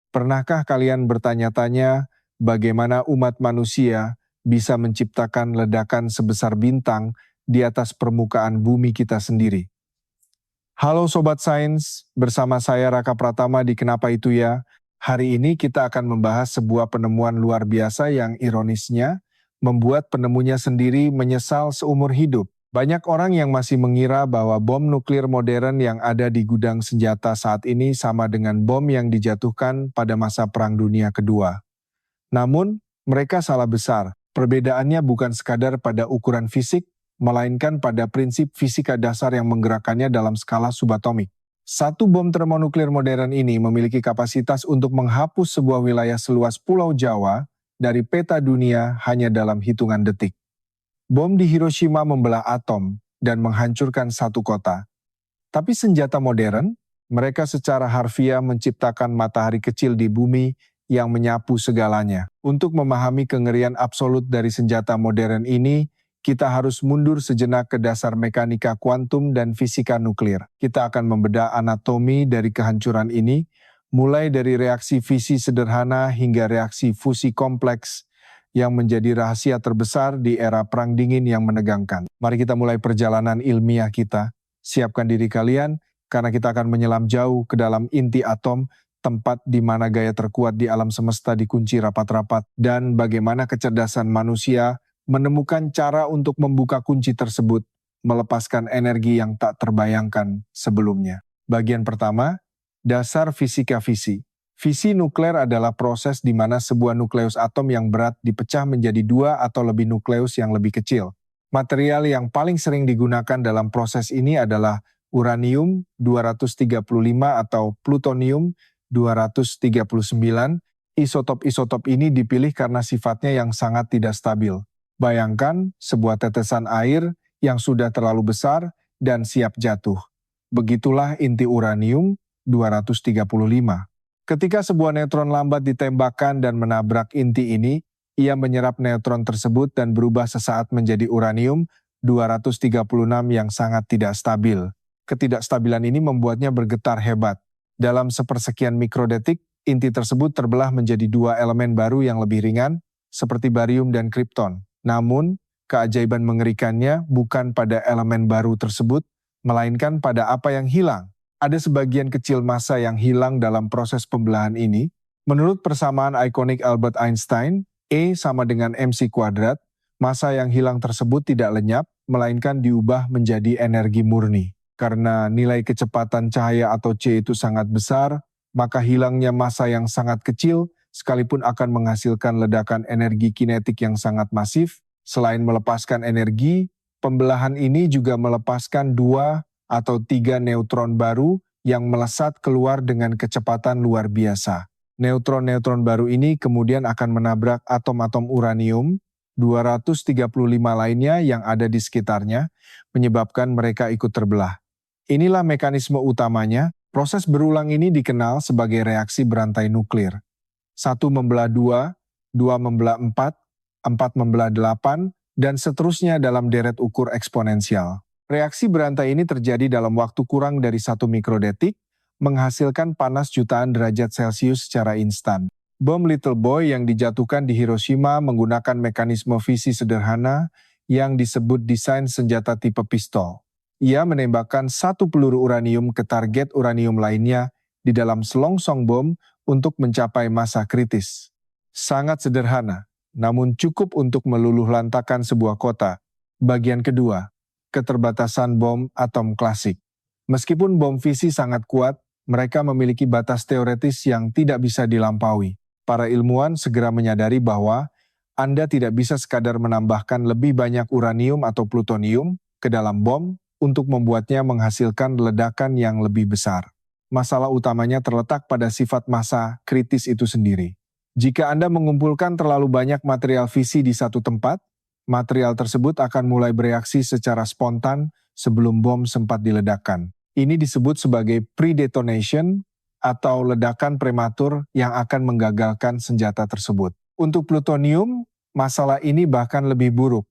Pernahkah kalian bertanya-tanya bagaimana umat manusia bisa menciptakan ledakan sebesar bintang di atas permukaan bumi kita sendiri? Halo Sobat Sains, bersama saya Raka Pratama di Kenapa Itu Ya. Hari ini kita akan membahas sebuah penemuan luar biasa yang ironisnya membuat penemunya sendiri menyesal seumur hidup. Banyak orang yang masih mengira bahwa bom nuklir modern yang ada di gudang senjata saat ini sama dengan bom yang dijatuhkan pada masa Perang Dunia Kedua. Namun, mereka salah besar. Perbedaannya bukan sekadar pada ukuran fisik, melainkan pada prinsip fisika dasar yang menggerakkannya dalam skala subatomik. Satu bom termonuklir modern ini memiliki kapasitas untuk menghapus sebuah wilayah seluas Pulau Jawa dari peta dunia hanya dalam hitungan detik. Bom di Hiroshima membelah atom dan menghancurkan satu kota. Tapi senjata modern, mereka secara harfiah menciptakan matahari kecil di bumi yang menyapu segalanya. Untuk memahami kengerian absolut dari senjata modern ini, kita harus mundur sejenak ke dasar mekanika kuantum dan fisika nuklir. Kita akan membedah anatomi dari kehancuran ini, mulai dari reaksi fisi sederhana hingga reaksi fusi kompleks yang menjadi rahasia terbesar di era Perang Dingin yang menegangkan. Mari kita mulai perjalanan ilmiah kita. Siapkan diri kalian, karena kita akan menyelam jauh ke dalam inti atom, tempat di mana gaya terkuat di alam semesta dikunci rapat-rapat, dan bagaimana kecerdasan manusia menemukan cara untuk membuka kunci tersebut, melepaskan energi yang tak terbayangkan sebelumnya. Bagian pertama, dasar fisika fisi. Fisi nuklir adalah proses di mana sebuah nukleus atom yang berat dipecah menjadi dua atau lebih nukleus yang lebih kecil. Material yang paling sering digunakan dalam proses ini adalah uranium-235 atau plutonium-239. Isotop-isotop ini dipilih karena sifatnya yang sangat tidak stabil. Bayangkan sebuah tetesan air yang sudah terlalu besar dan siap jatuh. Begitulah inti uranium-235. Ketika sebuah neutron lambat ditembakkan dan menabrak inti ini, ia menyerap neutron tersebut dan berubah sesaat menjadi uranium-236 yang sangat tidak stabil. Ketidakstabilan ini membuatnya bergetar hebat. Dalam sepersekian mikrodetik, inti tersebut terbelah menjadi dua elemen baru yang lebih ringan, seperti barium dan kripton. Namun, keajaiban mengerikannya bukan pada elemen baru tersebut, melainkan pada apa yang hilang. Ada sebagian kecil massa yang hilang dalam proses pembelahan ini. Menurut persamaan ikonik Albert Einstein, E sama dengan mc², massa yang hilang tersebut tidak lenyap, melainkan diubah menjadi energi murni. Karena nilai kecepatan cahaya atau C itu sangat besar, maka hilangnya massa yang sangat kecil sekalipun akan menghasilkan ledakan energi kinetik yang sangat masif. Selain melepaskan energi, pembelahan ini juga melepaskan 2 atau 3 neutron baru yang melesat keluar dengan kecepatan luar biasa. Neutron-neutron baru ini kemudian akan menabrak atom-atom uranium-235 lainnya yang ada di sekitarnya, menyebabkan mereka ikut terbelah. Inilah mekanisme utamanya. Proses berulang ini dikenal sebagai reaksi berantai nuklir. 1 membelah 2, 2 membelah 4, 4 membelah 8, dan seterusnya dalam deret ukur eksponensial. Reaksi berantai ini terjadi dalam waktu kurang dari 1 mikrodetik, menghasilkan panas jutaan derajat Celcius secara instan. Bom Little Boy yang dijatuhkan di Hiroshima menggunakan mekanisme fisi sederhana yang disebut desain senjata tipe pistol. Ia menembakkan 1 peluru uranium ke target uranium lainnya di dalam selongsong bom untuk mencapai massa kritis. Sangat sederhana, namun cukup untuk meluluhlantakkan sebuah kota. Bagian kedua, keterbatasan bom atom klasik. Meskipun bom fisi sangat kuat, mereka memiliki batas teoretis yang tidak bisa dilampaui. Para ilmuwan segera menyadari bahwa Anda tidak bisa sekadar menambahkan lebih banyak uranium atau plutonium ke dalam bom untuk membuatnya menghasilkan ledakan yang lebih besar. Masalah utamanya terletak pada sifat massa kritis itu sendiri. Jika Anda mengumpulkan terlalu banyak material fisi di satu tempat, material tersebut akan mulai bereaksi secara spontan sebelum bom sempat diledakkan. Ini disebut sebagai pre-detonation atau ledakan prematur yang akan menggagalkan senjata tersebut. Untuk plutonium, masalah ini bahkan lebih buruk.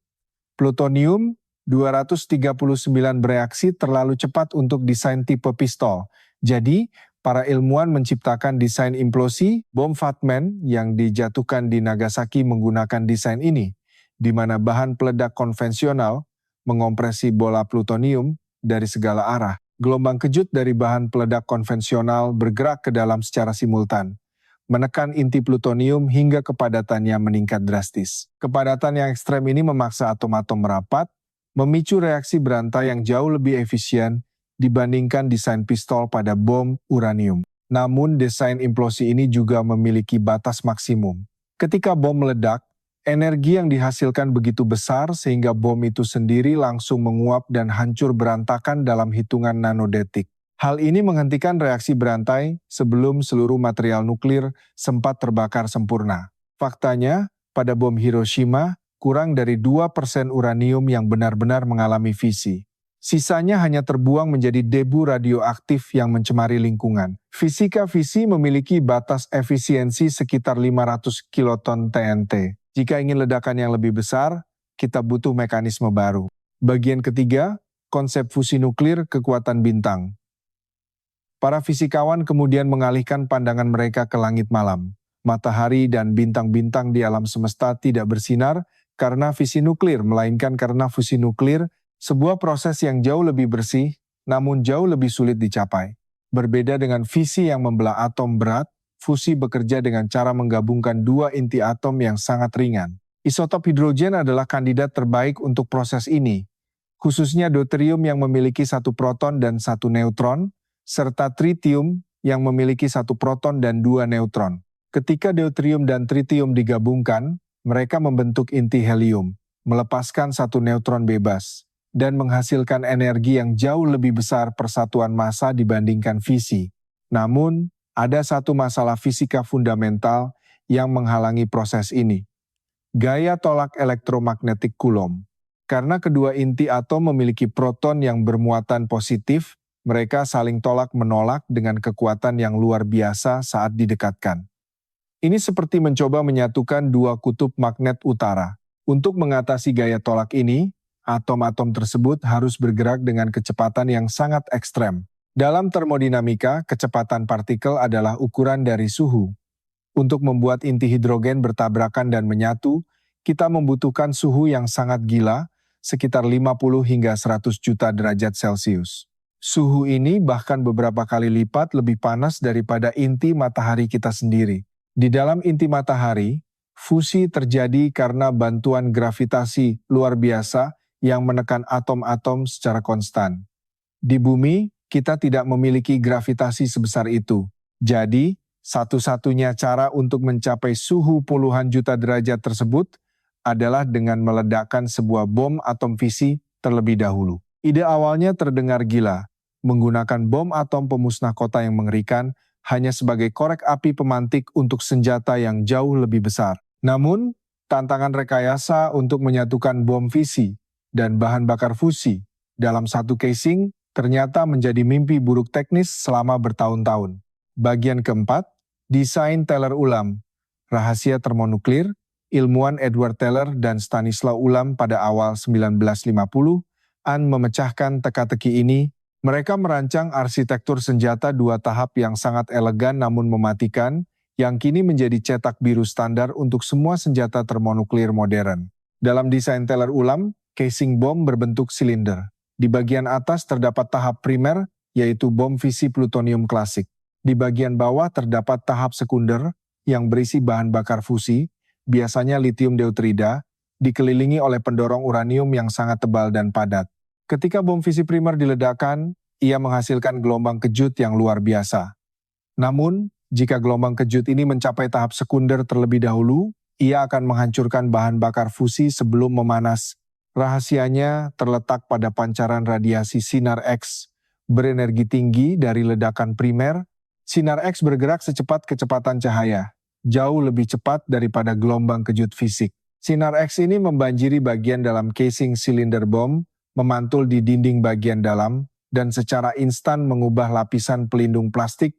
Plutonium-239 bereaksi terlalu cepat untuk desain tipe pistol. Jadi, Para ilmuwan menciptakan desain implosi bom Fatman yang dijatuhkan di Nagasaki menggunakan desain ini, di mana bahan peledak konvensional mengompresi bola plutonium dari segala arah. Gelombang kejut dari bahan peledak konvensional bergerak ke dalam secara simultan, menekan inti plutonium hingga kepadatannya meningkat drastis. Kepadatan yang ekstrem ini memaksa atom-atom merapat, memicu reaksi berantai yang jauh lebih efisien dibandingkan desain pistol pada bom uranium. Namun desain implosi ini juga memiliki batas maksimum. Ketika bom meledak, energi yang dihasilkan begitu besar sehingga bom itu sendiri langsung menguap dan hancur berantakan dalam hitungan nanodetik. Hal ini menghentikan reaksi berantai sebelum seluruh material nuklir sempat terbakar sempurna. Faktanya, pada bom Hiroshima, kurang dari 2% uranium yang benar-benar mengalami fisi. Sisanya hanya terbuang menjadi debu radioaktif yang mencemari lingkungan. Fisika fisi memiliki batas efisiensi sekitar 500 kiloton TNT. Jika ingin ledakan yang lebih besar, kita butuh mekanisme baru. Bagian ketiga, konsep fusi nuklir kekuatan bintang. Para fisikawan kemudian mengalihkan pandangan mereka ke langit malam. Matahari dan bintang-bintang di alam semesta tidak bersinar karena fisi nuklir, melainkan karena fusi nuklir, sebuah proses yang jauh lebih bersih, namun jauh lebih sulit dicapai. Berbeda dengan fisi yang membelah atom berat, fusi bekerja dengan cara menggabungkan dua inti atom yang sangat ringan. Isotop hidrogen adalah kandidat terbaik untuk proses ini, khususnya deuterium yang memiliki satu proton dan satu neutron, serta tritium yang memiliki satu proton dan dua neutron. Ketika deuterium dan tritium digabungkan, mereka membentuk inti helium, melepaskan satu neutron bebas, dan menghasilkan energi yang jauh lebih besar persatuan massa dibandingkan fisi. Namun, ada satu masalah fisika fundamental yang menghalangi proses ini. Gaya tolak elektromagnetik Coulomb. Karena kedua inti atom memiliki proton yang bermuatan positif, mereka saling tolak-menolak dengan kekuatan yang luar biasa saat didekatkan. Ini seperti mencoba menyatukan dua kutub magnet utara. Untuk mengatasi gaya tolak ini, atom-atom tersebut harus bergerak dengan kecepatan yang sangat ekstrem. Dalam termodinamika, kecepatan partikel adalah ukuran dari suhu. Untuk membuat inti hidrogen bertabrakan dan menyatu, kita membutuhkan suhu yang sangat gila, sekitar 50 hingga 100 juta derajat Celcius. Suhu ini bahkan beberapa kali lipat lebih panas daripada inti matahari kita sendiri. Di dalam inti matahari, fusi terjadi karena bantuan gravitasi luar biasa yang menekan atom-atom secara konstan. Di bumi, kita tidak memiliki gravitasi sebesar itu. Jadi, satu-satunya cara untuk mencapai suhu puluhan juta derajat tersebut adalah dengan meledakkan sebuah bom atom fisi terlebih dahulu. Ide awalnya terdengar gila, menggunakan bom atom pemusnah kota yang mengerikan hanya sebagai korek api pemantik untuk senjata yang jauh lebih besar. Namun, tantangan rekayasa untuk menyatukan bom fisi dan bahan bakar fusi dalam satu casing ternyata menjadi mimpi buruk teknis selama bertahun-tahun. Bagian keempat, desain Teller Ulam. Rahasia termonuklir, ilmuwan Edward Teller dan Stanislaw Ulam pada awal 1950-an memecahkan teka-teki ini. Mereka merancang arsitektur senjata dua tahap yang sangat elegan namun mematikan, yang kini menjadi cetak biru standar untuk semua senjata termonuklir modern. Dalam desain Teller Ulam, casing bom berbentuk silinder. Di bagian atas terdapat tahap primer, yaitu bom fisi plutonium klasik. Di bagian bawah terdapat tahap sekunder yang berisi bahan bakar fusi, biasanya litium deuterida, dikelilingi oleh pendorong uranium yang sangat tebal dan padat. Ketika bom fisi primer diledakkan, ia menghasilkan gelombang kejut yang luar biasa. Namun, jika gelombang kejut ini mencapai tahap sekunder terlebih dahulu, ia akan menghancurkan bahan bakar fusi sebelum memanas. Rahasianya terletak pada pancaran radiasi sinar X berenergi tinggi dari ledakan primer. Sinar X bergerak secepat kecepatan cahaya, jauh lebih cepat daripada gelombang kejut fisik. Sinar X ini membanjiri bagian dalam casing silinder bom, memantul di dinding bagian dalam, dan secara instan mengubah lapisan pelindung plastik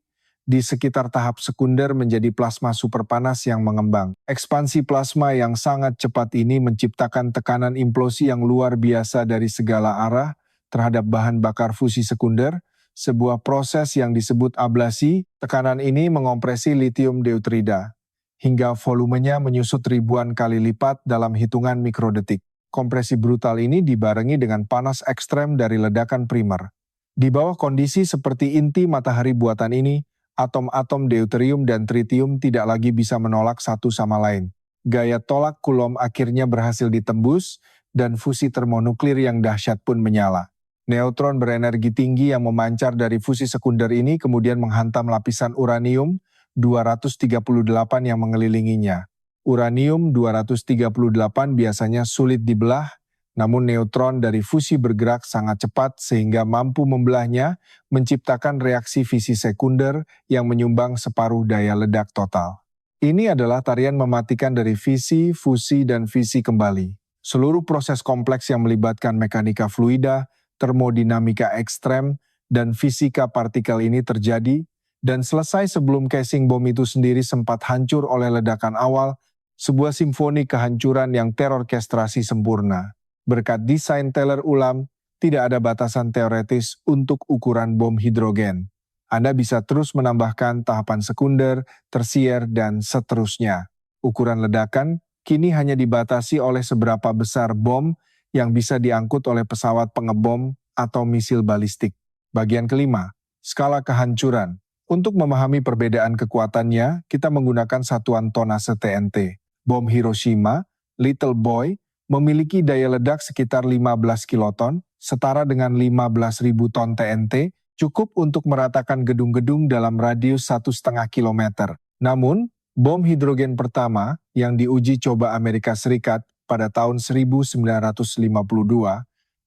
di sekitar tahap sekunder menjadi plasma superpanas yang mengembang. Ekspansi plasma yang sangat cepat ini menciptakan tekanan implosi yang luar biasa dari segala arah terhadap bahan bakar fusi sekunder, sebuah proses yang disebut ablasi. Tekanan ini mengompresi litium deuterida hingga volumenya menyusut ribuan kali lipat dalam hitungan mikrodetik. Kompresi brutal ini dibarengi dengan panas ekstrem dari ledakan primer. Di bawah kondisi seperti inti matahari buatan ini, atom-atom deuterium dan tritium tidak lagi bisa menolak satu sama lain. Gaya tolak Coulomb akhirnya berhasil ditembus, dan fusi termonuklir yang dahsyat pun menyala. Neutron berenergi tinggi yang memancar dari fusi sekunder ini kemudian menghantam lapisan uranium-238 yang mengelilinginya. Uranium-238 biasanya sulit dibelah, namun neutron dari fusi bergerak sangat cepat sehingga mampu membelahnya, menciptakan reaksi fisi sekunder yang menyumbang separuh daya ledak total. Ini adalah tarian mematikan dari fisi, fusi, dan fisi kembali. Seluruh proses kompleks yang melibatkan mekanika fluida, termodinamika ekstrem, dan fisika partikel ini terjadi, dan selesai sebelum casing bom itu sendiri sempat hancur oleh ledakan awal, sebuah simfoni kehancuran yang terorkestrasi sempurna. Berkat desain Teller Ulam, tidak ada batasan teoretis untuk ukuran bom hidrogen. Anda bisa terus menambahkan tahapan sekunder, tersier, dan seterusnya. Ukuran ledakan kini hanya dibatasi oleh seberapa besar bom yang bisa diangkut oleh pesawat pengebom atau misil balistik. Bagian kelima, skala kehancuran. Untuk memahami perbedaan kekuatannya, kita menggunakan satuan tonase TNT. Bom Hiroshima, Little Boy, memiliki daya ledak sekitar 15 kiloton, setara dengan 15.000 ton TNT, cukup untuk meratakan gedung-gedung dalam radius 1,5 kilometer. Namun, bom hidrogen pertama yang diuji coba Amerika Serikat pada tahun 1952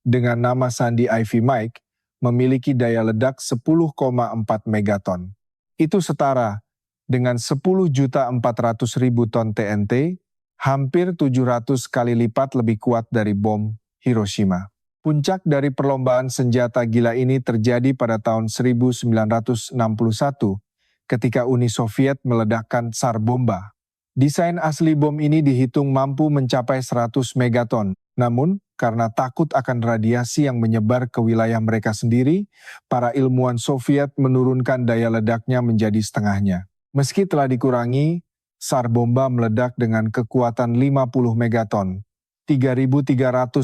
dengan nama Sandy Ivy Mike memiliki daya ledak 10,4 megaton. Itu setara dengan 10.400.000 ton TNT, hampir 700 kali lipat lebih kuat dari bom Hiroshima. Puncak dari perlombaan senjata gila ini terjadi pada tahun 1961 ketika Uni Soviet meledakkan Tsar Bomba. Desain asli bom ini dihitung mampu mencapai 100 megaton. Namun, karena takut akan radiasi yang menyebar ke wilayah mereka sendiri, para ilmuwan Soviet menurunkan daya ledaknya menjadi setengahnya. Meski telah dikurangi, Tsar Bomba meledak dengan kekuatan 50 megaton, 3.300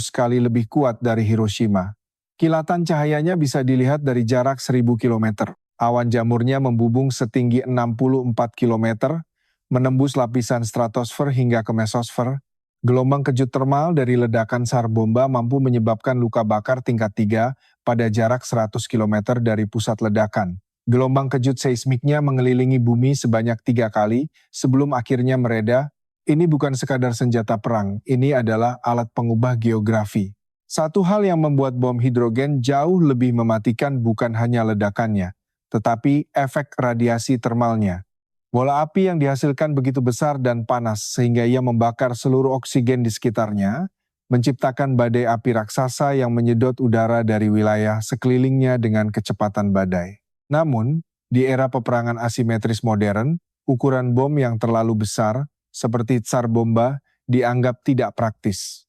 kali lebih kuat dari Hiroshima. Kilatan cahayanya bisa dilihat dari jarak 1.000 km. Awan jamurnya membubung setinggi 64 km, menembus lapisan stratosfer hingga ke mesosfer. Gelombang kejut termal dari ledakan Tsar Bomba mampu menyebabkan luka bakar tingkat 3 pada jarak 100 km dari pusat ledakan. Gelombang kejut seismiknya mengelilingi bumi sebanyak 3 kali sebelum akhirnya mereda. Ini bukan sekadar senjata perang, ini adalah alat pengubah geografi. Satu hal yang membuat bom hidrogen jauh lebih mematikan bukan hanya ledakannya, tetapi efek radiasi termalnya. Bola api yang dihasilkan begitu besar dan panas sehingga ia membakar seluruh oksigen di sekitarnya, menciptakan badai api raksasa yang menyedot udara dari wilayah sekelilingnya dengan kecepatan badai. Namun, di era peperangan asimetris modern, ukuran bom yang terlalu besar, seperti Tsar Bomba, dianggap tidak praktis.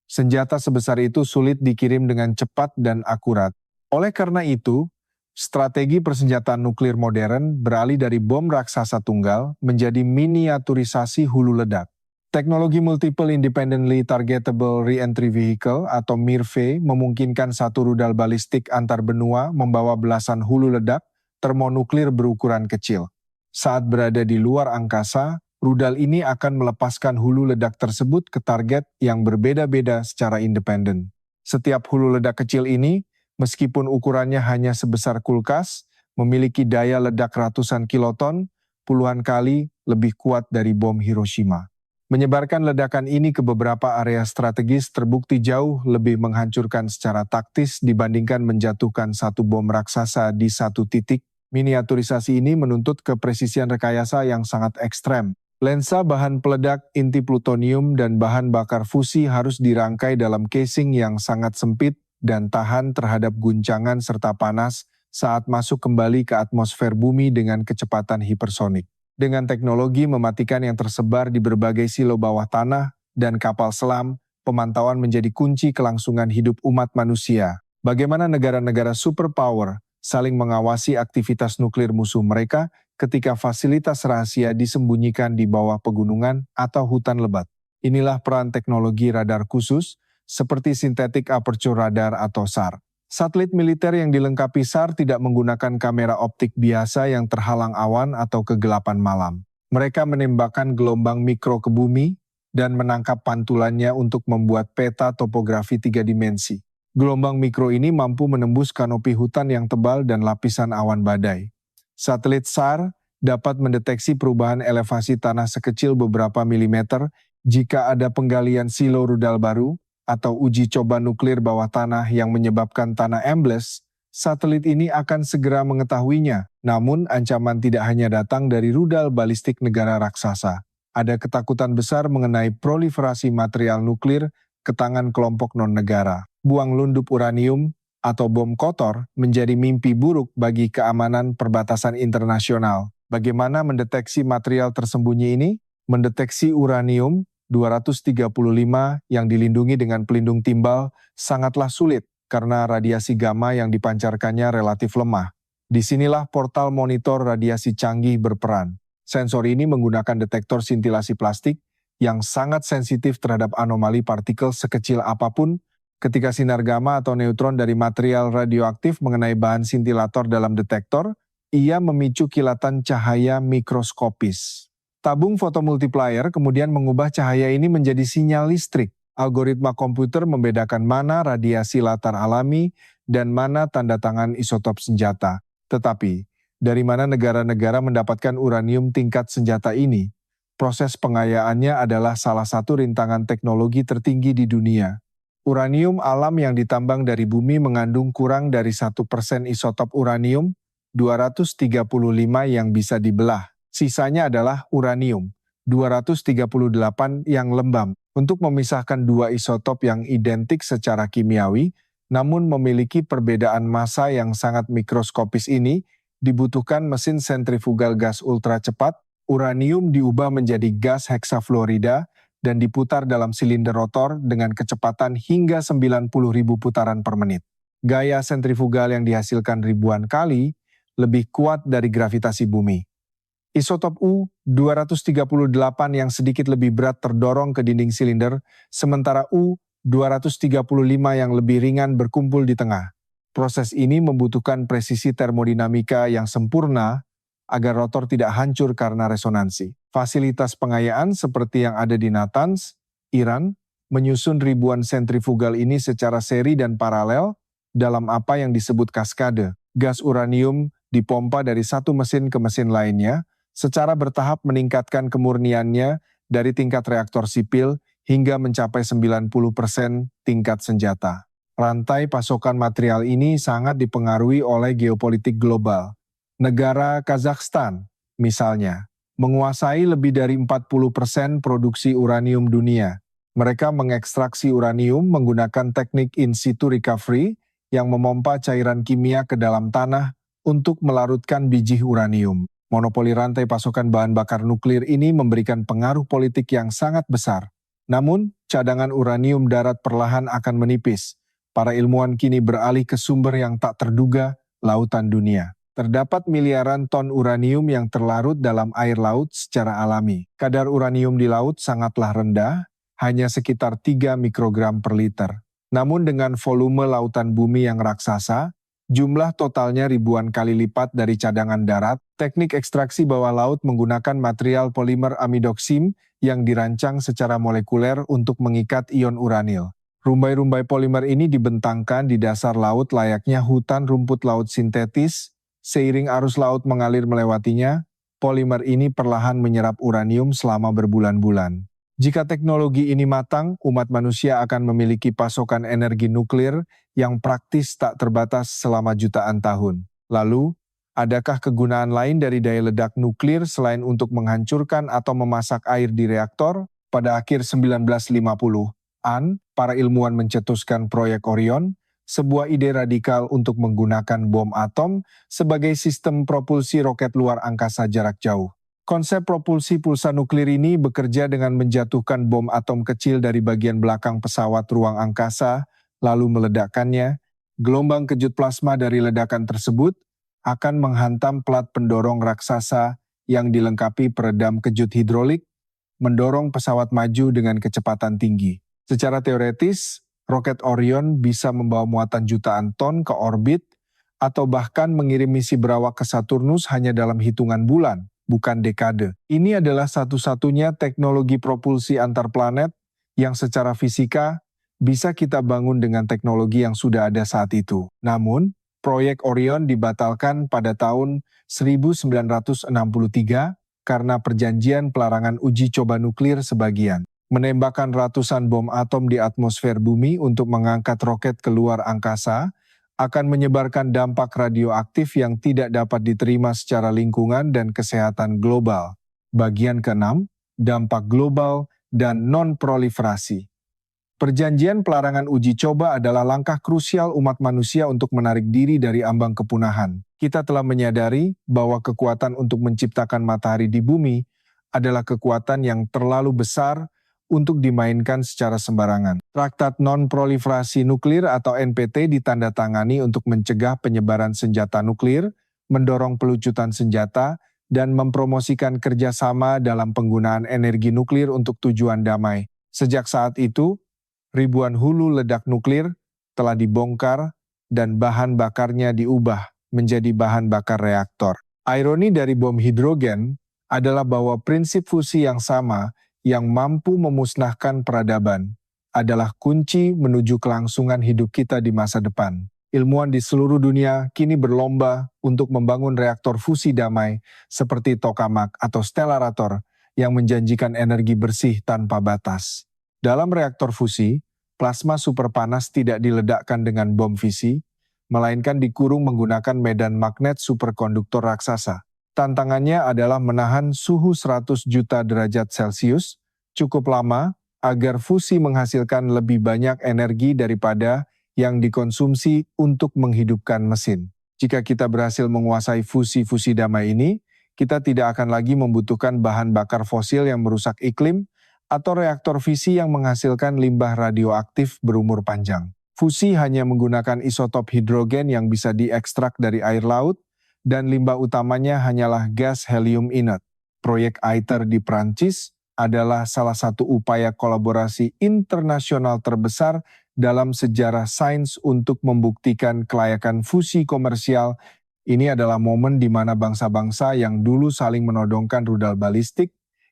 Senjata sebesar itu sulit dikirim dengan cepat dan akurat. Oleh karena itu, strategi persenjataan nuklir modern beralih dari bom raksasa tunggal menjadi miniaturisasi hulu ledak. Teknologi Multiple Independently Targetable Re-entry Vehicle atau MIRV memungkinkan satu rudal balistik antar benua membawa belasan hulu ledak termonuklir berukuran kecil. Saat berada di luar angkasa, rudal ini akan melepaskan hulu ledak tersebut ke target yang berbeda-beda secara independen. Setiap hulu ledak kecil ini, meskipun ukurannya hanya sebesar kulkas, memiliki daya ledak ratusan kiloton, puluhan kali lebih kuat dari bom Hiroshima. Menyebarkan ledakan ini ke beberapa area strategis terbukti jauh lebih menghancurkan secara taktis dibandingkan menjatuhkan satu bom raksasa di satu titik. Miniaturisasi ini menuntut kepresisian rekayasa yang sangat ekstrem. Lensa bahan peledak inti plutonium dan bahan bakar fusi harus dirangkai dalam casing yang sangat sempit dan tahan terhadap guncangan serta panas saat masuk kembali ke atmosfer bumi dengan kecepatan hipersonik. Dengan teknologi mematikan yang tersebar di berbagai silo bawah tanah dan kapal selam, pemantauan menjadi kunci kelangsungan hidup umat manusia. Bagaimana negara-negara superpower saling mengawasi aktivitas nuklir musuh mereka ketika fasilitas rahasia disembunyikan di bawah pegunungan atau hutan lebat. Inilah peran teknologi radar khusus, seperti Synthetic Aperture Radar atau SAR. Satelit militer yang dilengkapi SAR tidak menggunakan kamera optik biasa yang terhalang awan atau kegelapan malam. Mereka menembakkan gelombang mikro ke bumi dan menangkap pantulannya untuk membuat peta topografi 3 dimensi. Gelombang mikro ini mampu menembus kanopi hutan yang tebal dan lapisan awan badai. Satelit SAR dapat mendeteksi perubahan elevasi tanah sekecil beberapa milimeter jika ada penggalian silo rudal baru atau uji coba nuklir bawah tanah yang menyebabkan tanah ambles. Satelit ini akan segera mengetahuinya. Namun ancaman tidak hanya datang dari rudal balistik negara raksasa. Ada ketakutan besar mengenai proliferasi material nuklir ke tangan kelompok non-negara. Buang lundup uranium atau bom kotor menjadi mimpi buruk bagi keamanan perbatasan internasional. Bagaimana mendeteksi material tersembunyi ini? Mendeteksi uranium 235 yang dilindungi dengan pelindung timbal sangatlah sulit karena radiasi gamma yang dipancarkannya relatif lemah. Disinilah portal monitor radiasi canggih berperan. Sensor ini menggunakan detektor sintilasi plastik yang sangat sensitif terhadap anomali partikel sekecil apapun. Ketika sinar gamma atau neutron dari material radioaktif mengenai bahan sintilator dalam detektor, ia memicu kilatan cahaya mikroskopis. Tabung fotomultiplier kemudian mengubah cahaya ini menjadi sinyal listrik. Algoritma komputer membedakan mana radiasi latar alami dan mana tanda tangan isotop senjata. Tetapi, dari mana negara-negara mendapatkan uranium tingkat senjata ini? Proses pengayaannya adalah salah satu rintangan teknologi tertinggi di dunia. Uranium alam yang ditambang dari bumi mengandung kurang dari 1% isotop uranium 235 yang bisa dibelah. Sisanya adalah uranium 238 yang lembab. Untuk memisahkan dua isotop yang identik secara kimiawi, namun memiliki perbedaan massa yang sangat mikroskopis ini, dibutuhkan mesin sentrifugal gas ultra cepat. Uranium diubah menjadi gas heksafluorida dan diputar dalam silinder rotor dengan kecepatan hingga 90.000 putaran per menit. Gaya sentrifugal yang dihasilkan ribuan kali lebih kuat dari gravitasi bumi. Isotop U-238 yang sedikit lebih berat terdorong ke dinding silinder, sementara U-235 yang lebih ringan berkumpul di tengah. Proses ini membutuhkan presisi termodinamika yang sempurna agar rotor tidak hancur karena resonansi. Fasilitas pengayaan seperti yang ada di Natanz, Iran, menyusun ribuan sentrifugal ini secara seri dan paralel dalam apa yang disebut kaskade. Gas uranium dipompa dari satu mesin ke mesin lainnya, secara bertahap meningkatkan kemurniannya dari tingkat reaktor sipil hingga mencapai 90% tingkat senjata. Rantai pasokan material ini sangat dipengaruhi oleh geopolitik global. Negara Kazakhstan, misalnya, menguasai lebih dari 40% produksi uranium dunia. Mereka mengekstraksi uranium menggunakan teknik in situ recovery yang memompa cairan kimia ke dalam tanah untuk melarutkan biji uranium. Monopoli rantai pasokan bahan bakar nuklir ini memberikan pengaruh politik yang sangat besar. Namun, cadangan uranium darat perlahan akan menipis. Para ilmuwan kini beralih ke sumber yang tak terduga, lautan dunia. Terdapat miliaran ton uranium yang terlarut dalam air laut secara alami. Kadar uranium di laut sangatlah rendah, hanya sekitar 3 mikrogram per liter. Namun dengan volume lautan bumi yang raksasa, jumlah totalnya ribuan kali lipat dari cadangan darat. Teknik ekstraksi bawah laut menggunakan material polimer amidoksim yang dirancang secara molekuler untuk mengikat ion uranil. Rumbai-rumbai polimer ini dibentangkan di dasar laut layaknya hutan rumput laut sintetis. Seiring arus laut mengalir melewatinya, polimer ini perlahan menyerap uranium selama berbulan-bulan. Jika teknologi ini matang, umat manusia akan memiliki pasokan energi nuklir yang praktis tak terbatas selama jutaan tahun. Lalu, adakah kegunaan lain dari daya ledak nuklir selain untuk menghancurkan atau memasak air di reaktor? Pada akhir 1950-an, para ilmuwan mencetuskan proyek Orion, sebuah ide radikal untuk menggunakan bom atom sebagai sistem propulsi roket luar angkasa jarak jauh. Konsep propulsi pulsa nuklir ini bekerja dengan menjatuhkan bom atom kecil dari bagian belakang pesawat ruang angkasa, lalu meledakkannya, Gelombang kejut plasma dari ledakan tersebut akan menghantam plat pendorong raksasa yang dilengkapi peredam kejut hidrolik, mendorong pesawat maju dengan kecepatan tinggi. Secara teoretis, roket Orion bisa membawa muatan jutaan ton ke orbit atau bahkan mengirim misi berawak ke Saturnus hanya dalam hitungan bulan, bukan dekade. Ini adalah satu-satunya teknologi propulsi antar planet yang secara fisika bisa kita bangun dengan teknologi yang sudah ada saat itu. Namun, proyek Orion dibatalkan pada tahun 1963 karena perjanjian pelarangan uji coba nuklir sebagian. Menembakkan ratusan bom atom di atmosfer bumi untuk mengangkat roket keluar angkasa akan menyebarkan dampak radioaktif yang tidak dapat diterima secara lingkungan dan kesehatan global. Bagian ke-6, dampak global dan non-proliferasi. Perjanjian pelarangan uji coba adalah langkah krusial umat manusia untuk menarik diri dari ambang kepunahan. Kita telah menyadari bahwa kekuatan untuk menciptakan matahari di bumi adalah kekuatan yang terlalu besar untuk dimainkan secara sembarangan. Traktat Non-Proliferasi Nuklir atau NPT ditandatangani untuk mencegah penyebaran senjata nuklir, mendorong pelucutan senjata, dan mempromosikan kerjasama dalam penggunaan energi nuklir untuk tujuan damai. Sejak saat itu, ribuan hulu ledak nuklir telah dibongkar dan bahan bakarnya diubah menjadi bahan bakar reaktor. Ironi dari bom hidrogen adalah bahwa prinsip fusi yang sama yang mampu memusnahkan peradaban adalah kunci menuju kelangsungan hidup kita di masa depan. Ilmuwan di seluruh dunia kini berlomba untuk membangun reaktor fusi damai seperti tokamak atau stellarator yang menjanjikan energi bersih tanpa batas. Dalam reaktor fusi, plasma superpanas tidak diledakkan dengan bom fisi, melainkan dikurung menggunakan medan magnet superkonduktor raksasa. Tantangannya adalah menahan suhu 100 juta derajat Celcius cukup lama agar fusi menghasilkan lebih banyak energi daripada yang dikonsumsi untuk menghidupkan mesin. Jika kita berhasil menguasai fusi-fusi damai ini, kita tidak akan lagi membutuhkan bahan bakar fosil yang merusak iklim atau reaktor fisi yang menghasilkan limbah radioaktif berumur panjang. Fusi hanya menggunakan isotop hidrogen yang bisa diekstrak dari air laut, dan limbah utamanya hanyalah gas helium inert. Proyek ITER di Prancis adalah salah satu upaya kolaborasi internasional terbesar dalam sejarah sains untuk membuktikan kelayakan fusi komersial. Ini adalah momen di mana bangsa-bangsa yang dulu saling menodongkan rudal balistik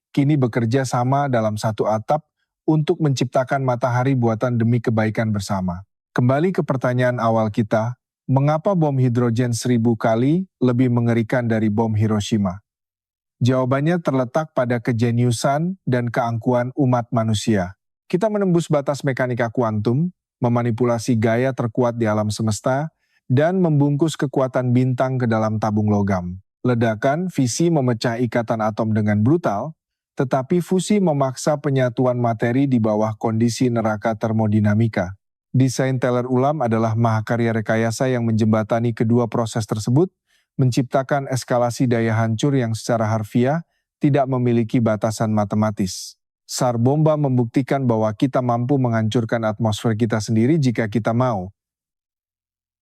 kini bekerja sama dalam satu atap untuk menciptakan matahari buatan demi kebaikan bersama. Kembali ke pertanyaan awal kita, mengapa bom hidrogen 1000 kali lebih mengerikan dari bom Hiroshima? Jawabannya terletak pada kejeniusan dan keangkuhan umat manusia. Kita menembus batas mekanika kuantum, memanipulasi gaya terkuat di alam semesta, dan membungkus kekuatan bintang ke dalam tabung logam. Ledakan fisi memecah ikatan atom dengan brutal, tetapi fusi memaksa penyatuan materi di bawah kondisi neraka termodinamika. Desain Teller Ulam adalah mahakarya rekayasa yang menjembatani kedua proses tersebut, menciptakan eskalasi daya hancur yang secara harfiah tidak memiliki batasan matematis. SAR bomba membuktikan bahwa kita mampu menghancurkan atmosfer kita sendiri jika kita mau.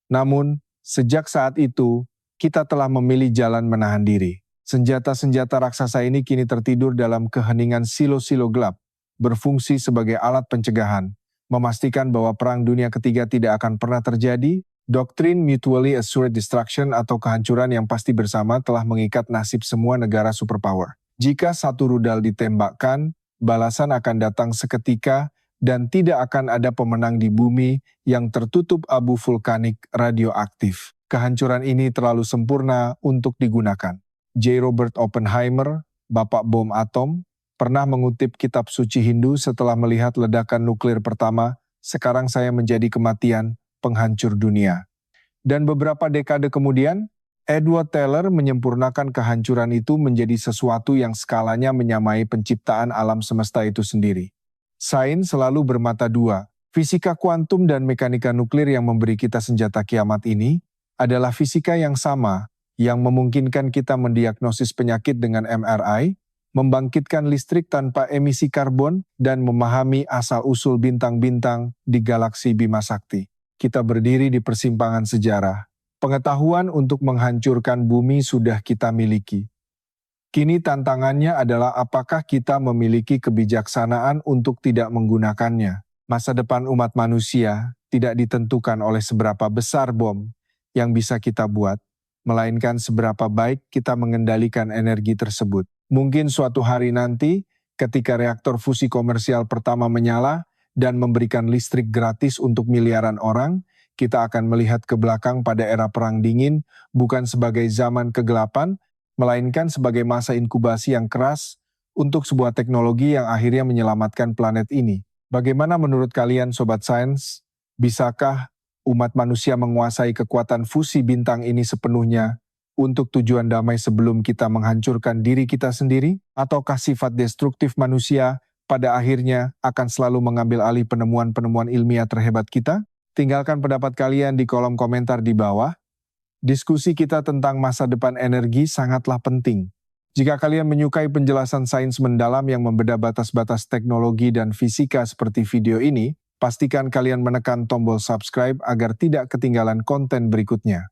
Namun, sejak saat itu, kita telah memilih jalan menahan diri. Senjata-senjata raksasa ini kini tertidur dalam keheningan silo-silo gelap, berfungsi sebagai alat pencegahan, memastikan bahwa Perang Dunia Ketiga tidak akan pernah terjadi. Doktrin Mutually Assured Destruction atau kehancuran yang pasti bersama telah mengikat nasib semua negara superpower. Jika satu rudal ditembakkan, balasan akan datang seketika dan tidak akan ada pemenang di bumi yang tertutup abu vulkanik radioaktif. Kehancuran ini terlalu sempurna untuk digunakan. J. Robert Oppenheimer, bapak bom atom, pernah mengutip kitab suci Hindu setelah melihat ledakan nuklir pertama, sekarang saya menjadi kematian, penghancur dunia. Dan beberapa dekade kemudian, Edward Teller menyempurnakan kehancuran itu menjadi sesuatu yang skalanya menyamai penciptaan alam semesta itu sendiri. Sains selalu bermata dua. Fisika kuantum dan mekanika nuklir yang memberi kita senjata kiamat ini adalah fisika yang sama, yang memungkinkan kita mendiagnosis penyakit dengan MRI, membangkitkan listrik tanpa emisi karbon, dan memahami asal-usul bintang-bintang di galaksi Bima Sakti. kita berdiri di persimpangan sejarah. Pengetahuan untuk menghancurkan bumi sudah kita miliki. Kini tantangannya adalah apakah kita memiliki kebijaksanaan untuk tidak menggunakannya. Masa depan umat manusia tidak ditentukan oleh seberapa besar bom yang bisa kita buat, melainkan seberapa baik kita mengendalikan energi tersebut. Mungkin suatu hari nanti, ketika reaktor fusi komersial pertama menyala dan memberikan listrik gratis untuk miliaran orang, kita akan melihat ke belakang pada era Perang Dingin bukan sebagai zaman kegelapan, melainkan sebagai masa inkubasi yang keras untuk sebuah teknologi yang akhirnya menyelamatkan planet ini. Bagaimana menurut kalian, Sobat Sains? Bisakah umat manusia menguasai kekuatan fusi bintang ini sepenuhnya untuk tujuan damai sebelum kita menghancurkan diri kita sendiri? Ataukah sifat destruktif manusia pada akhirnya akan selalu mengambil alih penemuan-penemuan ilmiah terhebat kita? Tinggalkan pendapat kalian di kolom komentar di bawah. Diskusi kita tentang masa depan energi sangatlah penting. Jika kalian menyukai penjelasan sains mendalam yang membedah batas-batas teknologi dan fisika seperti video ini, pastikan kalian menekan tombol subscribe agar tidak ketinggalan konten berikutnya.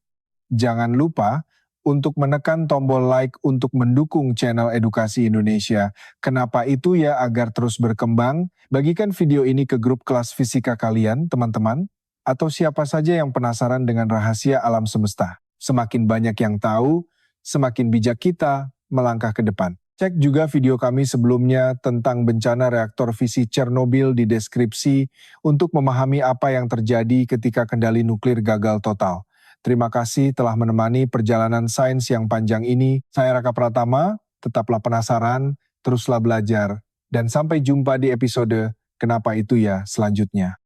Jangan lupa untuk menekan tombol like untuk mendukung channel Edukasi Indonesia. Kenapa itu ya? Agar terus berkembang. Bagikan video ini ke grup kelas fisika kalian, teman-teman, atau siapa saja yang penasaran dengan rahasia alam semesta. Semakin banyak yang tahu, semakin bijak kita melangkah ke depan. Cek juga video kami sebelumnya tentang bencana reaktor fisi Chernobyl di deskripsi untuk memahami apa yang terjadi ketika kendali nuklir gagal total. Terima kasih telah menemani perjalanan sains yang panjang ini. Saya Raka Pratama, tetaplah penasaran, teruslah belajar, dan sampai jumpa di episode Kenapa Itu Ya selanjutnya.